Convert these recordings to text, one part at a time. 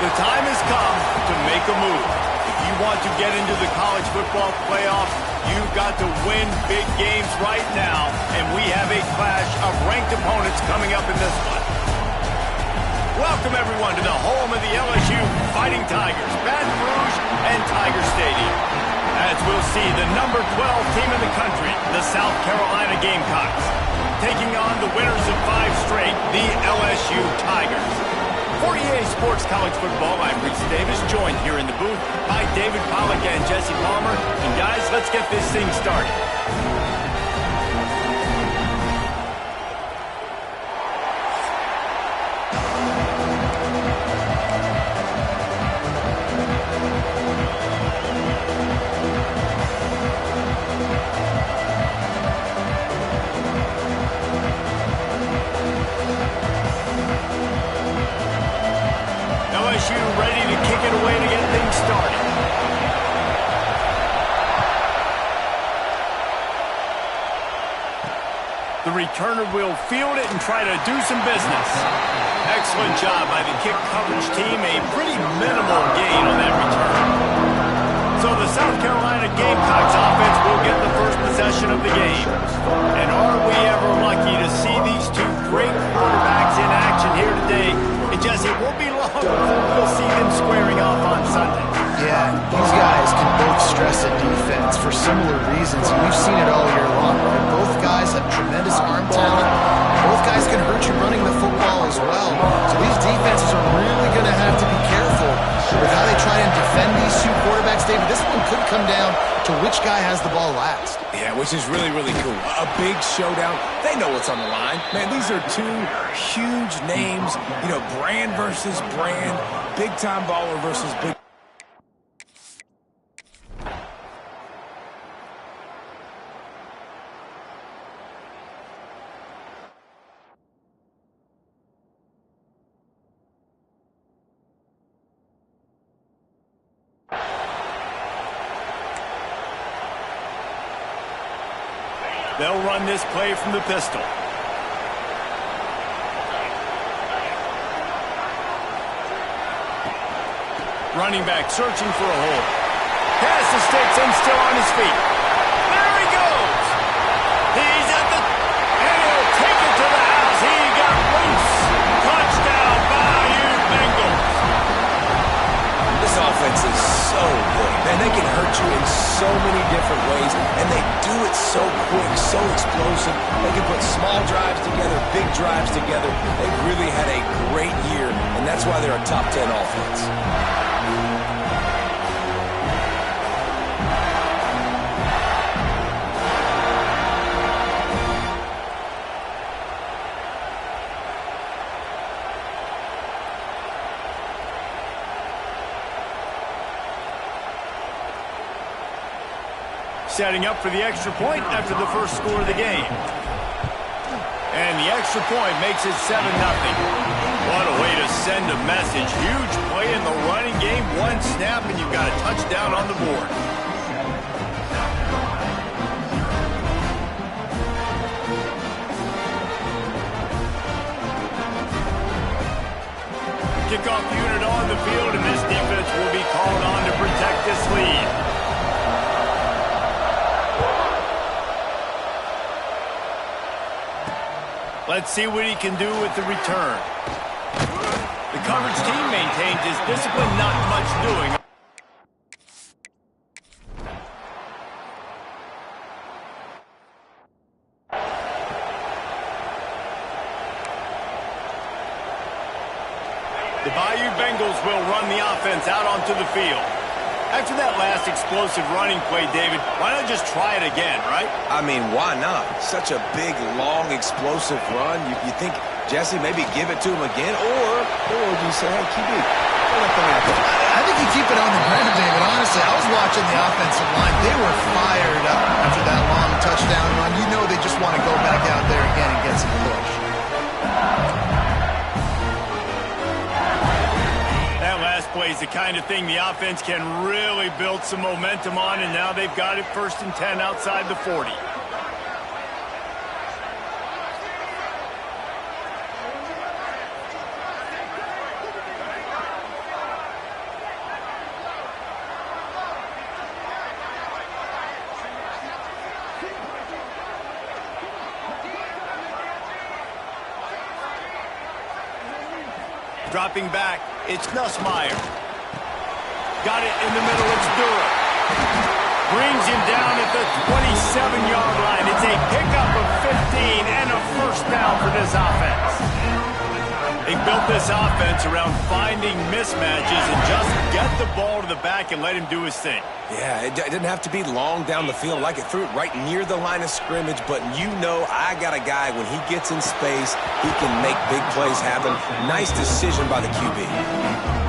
The time has come to make a move. If you want to get into the college football playoff, you've got to win big games right now, and we have a clash of ranked opponents coming up in this one. Welcome, everyone, to the home of the LSU Fighting Tigers, Baton Rouge and Tiger Stadium. As we'll see, the number 12 team in the country, the South Carolina Gamecocks, taking on the winners of 5 straight, the LSU Tigers. For EA Sports College Football, I'm Reese Davis, joined here in the booth by David Pollack and Jesse Palmer. And guys, let's get this thing started. LSU ready to kick it away to get things started. The returner will field it and try to do some business. Excellent job by the kick coverage team. A pretty minimal gain on that return. So the South Carolina Gamecocks offense will get the first possession of the game. And are we ever lucky to see these two great quarterbacks in action here today? And Jesse, it won't be long before we'll see them squaring off on Sunday. Yeah, these guys can both stress a defense for similar reasons, and we've seen it all year long. Right? Both guys have tremendous arm talent. Both guys can hurt you running the football as well. So these defenses are really going to have to be careful with how they try and defend these two quarterbacks. David, this one could come down to which guy has the ball last. Yeah, which is really, really cool. A big showdown. They know what's on the line. Man, these are two huge names. You know, brand versus brand. Big-time baller versus big. They'll run this play from the pistol. Running back searching for a hole. Pass the sticks and still on his feet. There he goes. He's at the... and he'll take it to the house. He got loose. Touchdown, Bayou Bengals. This offense is so good. Man, they can hurt you in so many different ways, and they do it so quick, so explosive. They can put small drives together, big drives together. They've really had a great year, and that's why they're a top 10 offense. Setting up for the extra point after the first score of the game. And the extra point makes it 7-0. What a way to send a message. Huge play in the running game. One snap and you've got a touchdown on the board. Kickoff unit on the field, and this defense will be called on to protect this lead. Let's see what he can do with the return. The coverage team maintains his discipline, not much doing. The Bayou Bengals will run the offense out onto the field. After that last explosive running play, David, why not just try it again, right? I mean, why not? Such a big, long, explosive run. You think, Jesse, maybe give it to him again? Or do you say, hey, QB, I think you keep it on the ground, David. Honestly, I was watching the offensive line. They were fired up after that long touchdown run. You know they just want to go back out there again and get some push. Plays the kind of thing the offense can really build some momentum on, and now they've got it 1st and 10 outside the 40. Dropping back, it's Nussmeier. Got it in the middle, it's Dura. Brings him down at the 27-yard line. It's a pickup of 15 and a first down for this offense. They built this offense around finding mismatches and just get the ball to the back and let him do his thing. Yeah, it didn't have to be long down the field. Like it threw it right near the line of scrimmage, but you know I got a guy, when he gets in space, he can make big plays happen. Nice decision by the QB.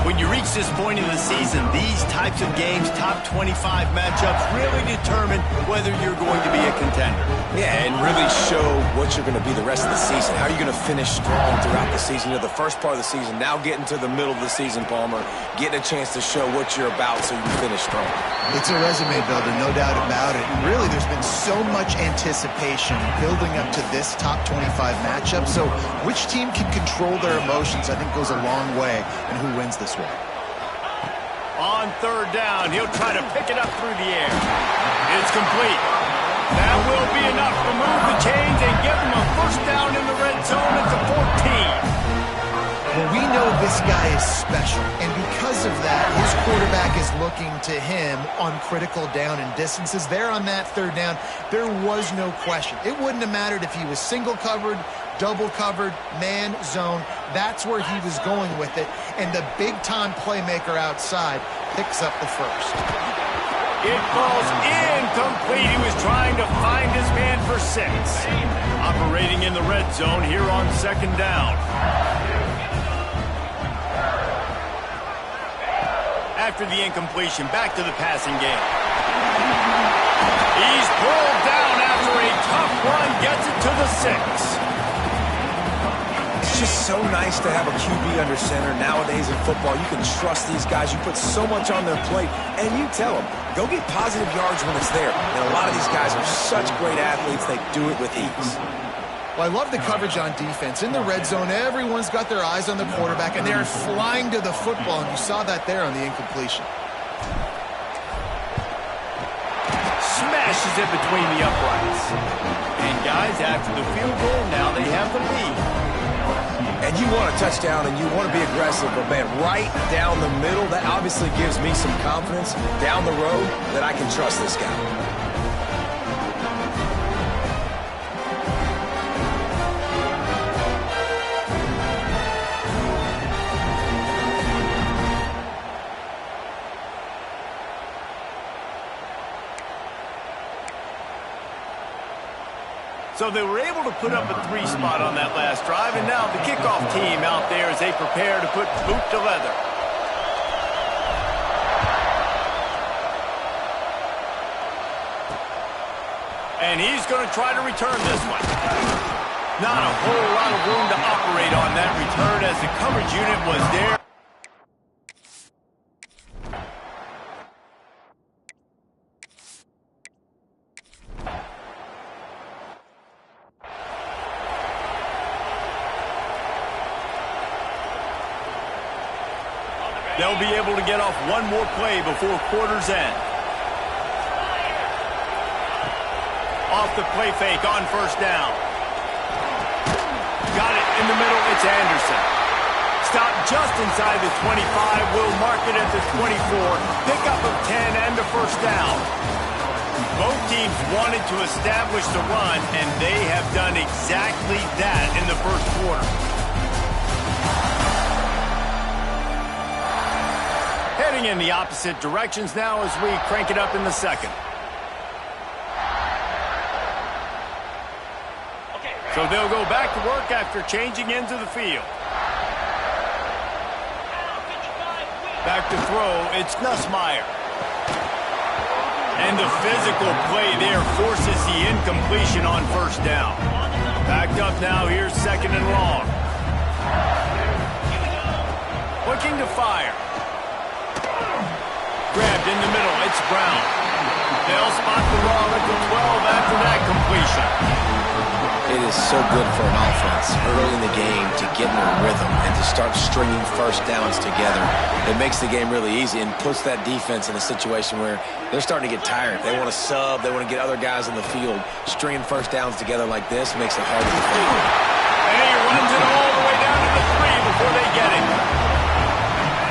When you reach this point in the season, these types of games, top 25 matchups, really determine whether you're going to be a contender. Yeah, and really show what you're going to be the rest of the season. How are you going to finish strong throughout the season? You know, the first part of the season, now getting to the middle of the season, Palmer, getting a chance to show what you're about so you can finish strong. It's a resume builder, no doubt about it. And really, there's been so much anticipation building up to this top 25 matchup. So which team can control their emotions, I think, goes a long way in who wins this one. On third down, he'll try to pick it up through the air. It's complete. That will be enough to move the chains and give him a first down in the red zone at the 14. Well, we know this guy is special, and because of that, his quarterback is looking to him on critical down and distances. There on that third down, there was no question. It wouldn't have mattered if he was single covered, double covered, man, zone. That's where he was going with it, and the big-time playmaker outside picks up the first. It falls incomplete. He was trying to find his man for 6. Operating in the red zone here on second down. After the incompletion, back to the passing game. He's pulled down after a tough run, gets it to the 6. It's just so nice to have a QB under center. Nowadays in football, you can trust these guys. You put so much on their plate, and you tell them, go get positive yards when it's there. And a lot of these guys are such great athletes, they do it with ease. Well, I love the coverage on defense. In the red zone, everyone's got their eyes on the quarterback, and they're flying to the football, and you saw that there on the incompletion. Smashes it between the uprights. And guys, after the field goal, now they have the lead. And you want a touchdown, and you want to be aggressive, but, man, right down the middle, that obviously gives me some confidence down the road that I can trust this guy. So they were able to put up a 3 spot on that last drive, and now the kickoff team out there as they prepare to put boot to leather. And he's going to try to return this one. Not a whole lot of room to operate on that return as the coverage unit was there. They'll be able to get off one more play before quarter's end. Off the play fake on first down. Got it in the middle, it's Anderson. Stopped just inside the 25, will mark it at the 24. Pickup of 10 and a first down. Both teams wanted to establish the run, and they have done exactly that in the first quarter. Heading in the opposite directions now as we crank it up in the second. So they'll go back to work after changing into the field. Back to throw, it's Nussmeier. And the physical play there forces the incompletion on first down. Backed up now, here's second and long. Looking to fire. Grabbed in the middle, it's Brown. They'll spot the ball at the 12 after that completion. It is so good for an offense early in the game to get in a rhythm and to start stringing first downs together. It makes the game really easy and puts that defense in a situation where they're starting to get tired. They want to sub, they want to get other guys in the field. Stringing first downs together like this makes it hard to defend. And he runs it all the way down to the 3 before they get it.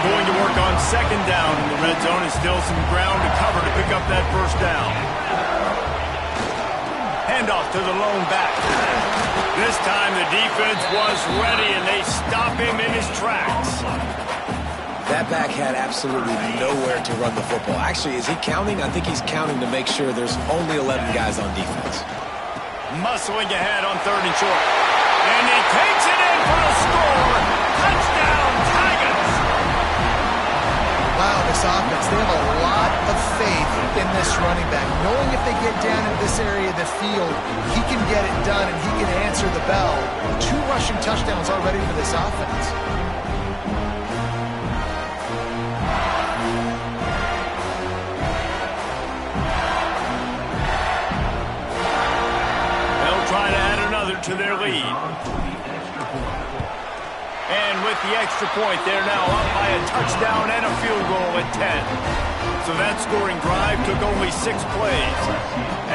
Going to work on second down in the red zone, and still some ground to cover to pick up that first down. Handoff to the lone back. This time the defense was ready, and they stop him in his tracks. That back had absolutely nowhere to run the football. Actually, is he counting? I think he's counting to make sure there's only 11 guys on defense. Muscling ahead on 3rd and short. And he takes it in for a score. Touchdown, Tigers! Wow, this offense, they have a lot of faith in this running back. Knowing if they get down in this area of the field, he can get it done and he can answer the bell. 2 rushing touchdowns already for this offense. Try to add another to their lead. And with the extra point, they're now up by a touchdown and a field goal at 10. So that scoring drive took only 6 plays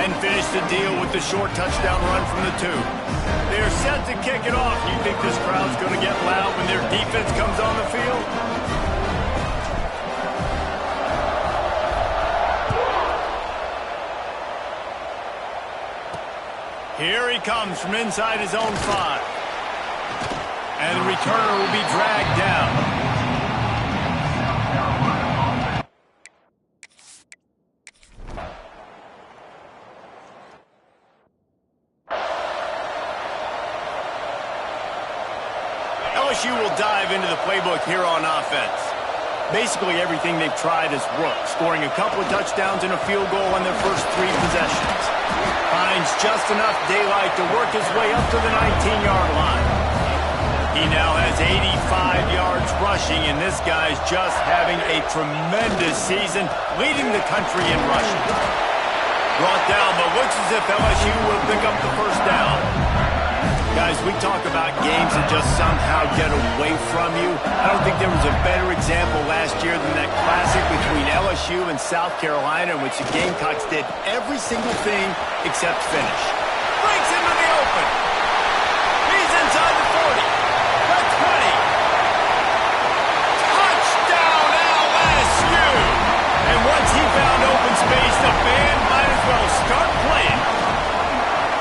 and finished the deal with the short touchdown run from the 2. They're set to kick it off. You think this crowd's going to get loud when their defense comes on the field? Here he comes from inside his own 5. And the returner will be dragged down. LSU will dive into the playbook here on offense. Basically everything they've tried has worked, scoring a couple of touchdowns and a field goal on their first 3 possessions. Finds just enough daylight to work his way up to the 19-yard line. He now has 85 yards rushing, and this guy's just having a tremendous season, leading the country in rushing. Brought down, but looks as if LSU will pick up the first down. Guys, we talk about games that just somehow get away from you. I don't think there was a better example last year than that classic between LSU and South Carolina, in which the Gamecocks did every single thing except finish. Breaks into the open. He's inside the 40. The 20. Touchdown, LSU! And once he found open space, the band might as well start playing.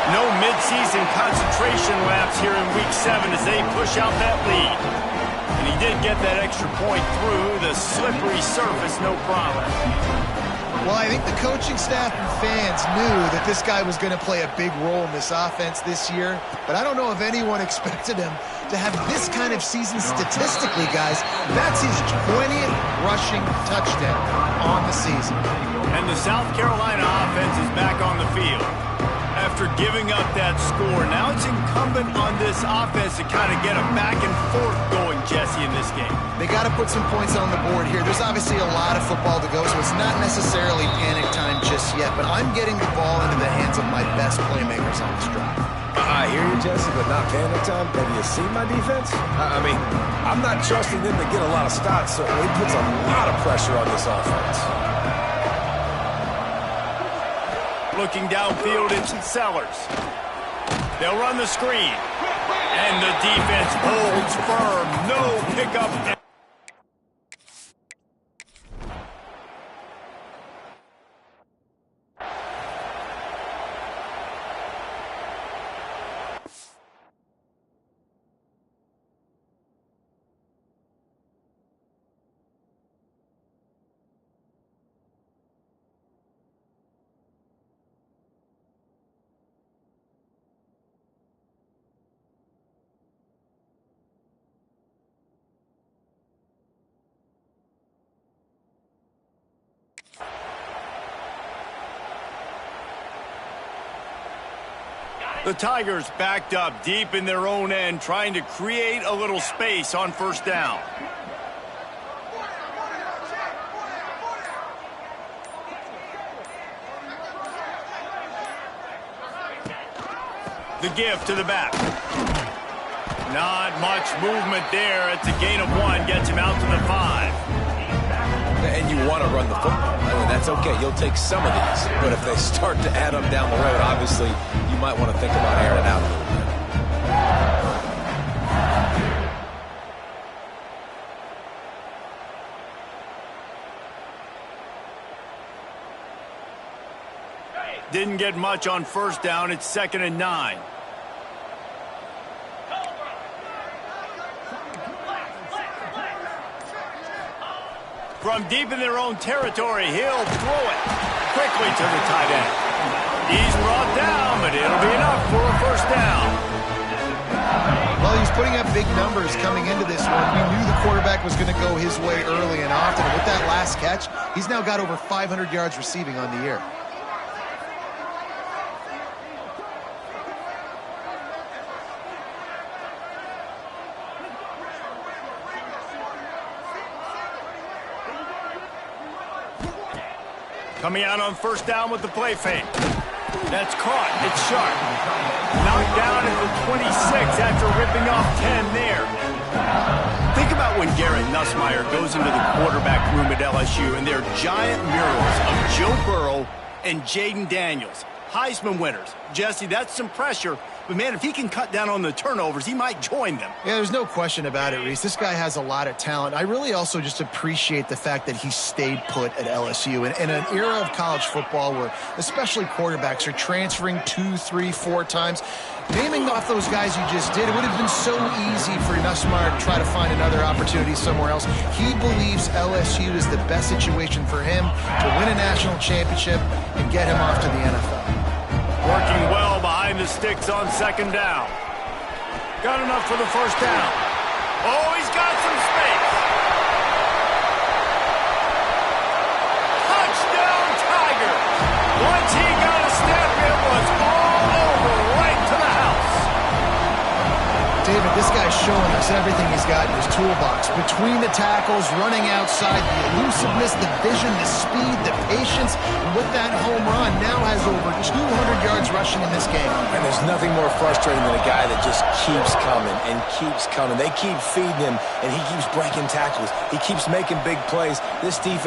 No mid-season concentration laps here in Week 7 as they push out that lead. And he did get that extra point through the slippery surface, no problem. Well, I think the coaching staff and fans knew that this guy was going to play a big role in this offense this year, but I don't know if anyone expected him to have this kind of season statistically, guys. That's his 20th rushing touchdown on the season. And the South Carolina offense is back on the field. After giving up that score, now it's incumbent on this offense to kind of get a back and forth going, Jesse, in this game. They got to put some points on the board here. There's obviously a lot of football to go, so it's not necessarily panic time just yet, but I'm getting the ball into the hands of my best playmakers on this drive. I hear you, Jesse, but not panic time. Have you seen my defense? I mean, I'm not trusting them to get a lot of stops, so it puts a lot of pressure on this offense. Looking downfield, it's Sellers. They'll run the screen. And the defense holds firm. No pickup. The Tigers backed up deep in their own end, trying to create a little space on first down. The give to the back. Not much movement there. It's a gain of 1. Gets him out to the 5. And you want to run the football. I mean, that's okay. You'll take some of these. But if they start to add them down the road, obviously, you might want to think about airing it out a little bit. Didn't get much on first down. It's 2nd and 9. From deep in their own territory, he'll throw it quickly to the tight end. He's brought down, but it'll be enough for a first down. Well, he's putting up big numbers coming into this one. We knew the quarterback was going to go his way early and often. And with that last catch, he's now got over 500 yards receiving on the year. Coming out on first down with the play fake. That's caught. It's sharp. Knocked down at the 26 after ripping off 10 there. Think about when Garrett Nussmeier goes into the quarterback room at LSU and there are giant murals of Joe Burrow and Jaden Daniels. Heisman winners. Jesse, that's some pressure. But, man, if he can cut down on the turnovers, he might join them. Yeah, there's no question about it, Reese. This guy has a lot of talent. I really also just appreciate the fact that he stayed put at LSU. In an era of college football where especially quarterbacks are transferring 2, 3, 4 times, naming off those guys you just did, it would have been so easy for Nussmeier to try to find another opportunity somewhere else. He believes LSU is the best situation for him to win a national championship and get him off to the NFL. Working well behind the sticks on 2nd down. Got enough for the first down. Oh, he's got some space. Touchdown, Tigers. Once he got a step, it was all over right to the house. David, this guy's showing us everything he's got in his toolbox. Between the tackles, running outside, the elusiveness, the vision, the speed, the patience. And with that home run, now has over 200 yards rushing in this game. And there's nothing more frustrating than a guy that just keeps coming and keeps coming. They keep feeding him, and he keeps breaking tackles. He keeps making big plays. This defense